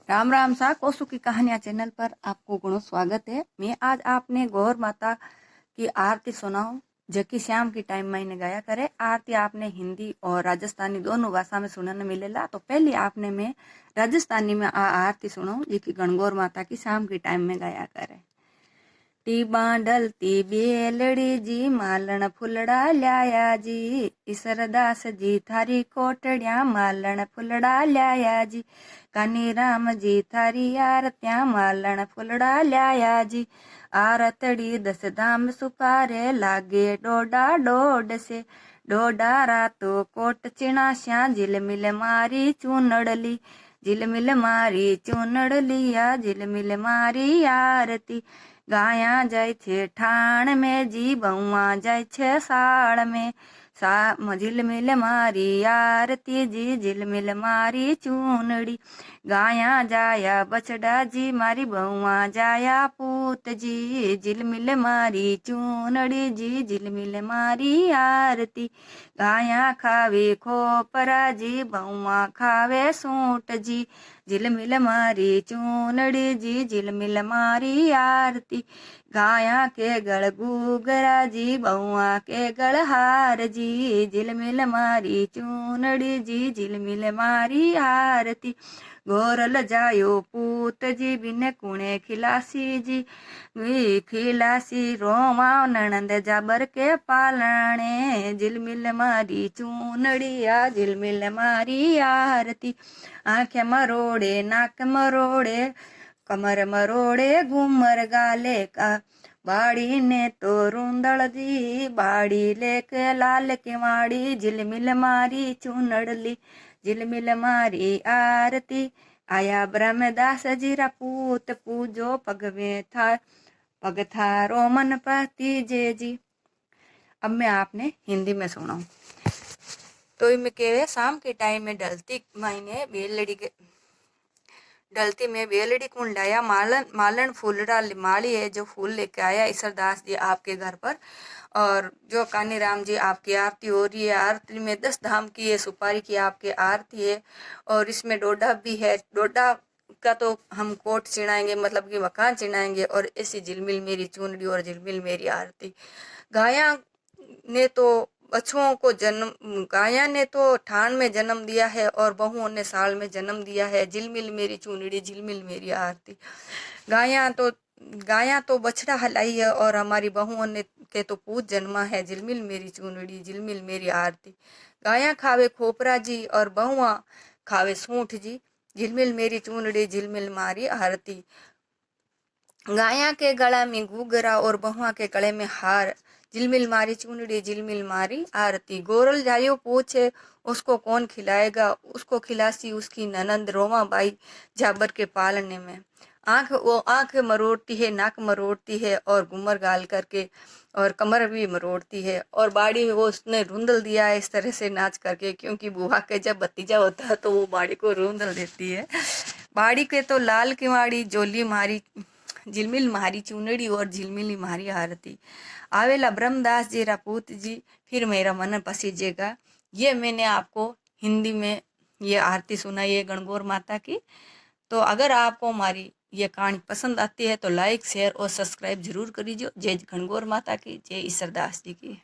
राम राम सा कोसू की कहानियां चैनल पर आपको गुणों स्वागत है। मैं आज आपने गौर माता की आरती सुनाऊं जो कि शाम की टाइम मैंने गाया करे। आरती आपने हिंदी और राजस्थानी दोनों भाषा में सुनने मिलेला। तो पहले आपने मैं राजस्थानी में आरती सुनाऊं जो कि गणगौर माता की शाम की टाइम में गाया करे। टी बांडलती बेलड़ी जी मालन फुलड़ा ल्याया जी, ईसरदास जी थारी कोटड़िया मालन फुलड़ा ल्याया जी, कानी राम जी थारी आरत्या मालन फुलड़ा ल्याया जी, आरतड़ी 10 धाम सुपारे लागे डोडा डोड से, डोडा रातो कोट चिणाश्या झिलमिल मारी चूनड़ली, झिलमिल मारी चूनड़लिया झिलमिल मारी आरती, गाया जाय छे ठाण में जी बउआ जाय छे साड़ में, झिलमिल मारी आरती जी झिलमिल मारी चूनड़ी, गाया जाया बछड़ा जी मारी बउआ जाया पूत जी, झिलमिल मारी चूनड़ी जी झिलमिल मारी आरती, गाया खावे खोपरा जी बउआ खावे सूट जी, झिलमिल मारी चूनड़ी जी झिलमिल मारी आरती, गाया के गल गुगरा जी बउआ के गल हार जी, झिलमिल मारी चूनड़ी जी झिलमिल मारी आरती, गोरल जायो पूत जी बिन कुणे खिलासी जी, खिलासी रोमा ननंद जाबर के पालने, झिलमिल मारी चूनड़िया झिलमिल मारी आरती, आंखें मरोड़े नाक मरोड़े कमर मरोड़े घूमर गाले का, बाड़ी ने तो रूंदड़ दी बाड़ी लेके लाल के माड़ी, झिलमिल मारी चूनड़ली झिलमिल मारी आरती, आया ब्रह्मदास जीरा पूत पूजो पग थारो मन पति जे जी। अब मैं आपने हिंदी में सुनाऊं। तो इनमें कहे शाम के टाइम में ढलती में बेलड़ी कुंड लाया मालन फूलड़ा माली है जो फूल लेके आया ईसरदास जी आपके घर पर, और जो कानी राम जी आपकी आरती हो रही है। आरती में 10 धाम की है, सुपारी की आपकी आरती है, और इसमें डोडा भी है। डोडा का तो हम कोट चिढ़ाएंगे, मतलब कि मकान चिढ़ाएंगे, और ऐसी झिलमिल मेरी चुनरी और झिलमिल मेरी आरती। गाया ने तो बछुओं को जन्म, गाया ने तो ठाण में जन्म दिया है और बहुओं ने साल में जन्म दिया है, झिलमिल मेरी चूनड़ी झिलमिल मेरी आरती। गाया तो बछड़ा हलाई है और हमारी बहुओं ने के तो पूत जन्मा है, झिलमिल मेरी चूनड़ी झिलमिल मेरी आरती। गाया खावे खोपरा जी और बहुआ खावे सूंठ जी, झिलमिल मेरी चूनड़ी झिलमिल मारी आरती। गाया के गला में घूघरा और बहुआ के गले में हार, झिलमिल मारी चूनड़ी झिलमिल मारी आरती। गोरल जायो पूछे उसको कौन खिलाएगा, उसको खिलासी उसकी ननंद रोमा बाई जाबर के पालने में। आंख मरोड़ती है नाक मरोड़ती है और घूमर गाल करके और कमर भी मरोड़ती है, और बाड़ी में वो उसने रूंदल दिया है इस तरह से नाच करके, क्योंकि बुआ के जब भतीजा होता है तो वो बाड़ी को रूंदल देती है। बाड़ी के तो लाल की माड़ी जोली मारी झिलमिल मारी चूनड़ी और झिलमिल मारी आरती। आवेला ब्रह्मदास जी रापूत जी फिर मेरा मन पसीजेगा। ये मैंने आपको हिंदी में ये आरती सुनाई है गणगौर माता की। तो अगर आपको हमारी ये कहानी पसंद आती है तो लाइक शेयर और सब्सक्राइब जरूर करीजिए। जय गणगौर माता की, जय ईश्वरदास जी की।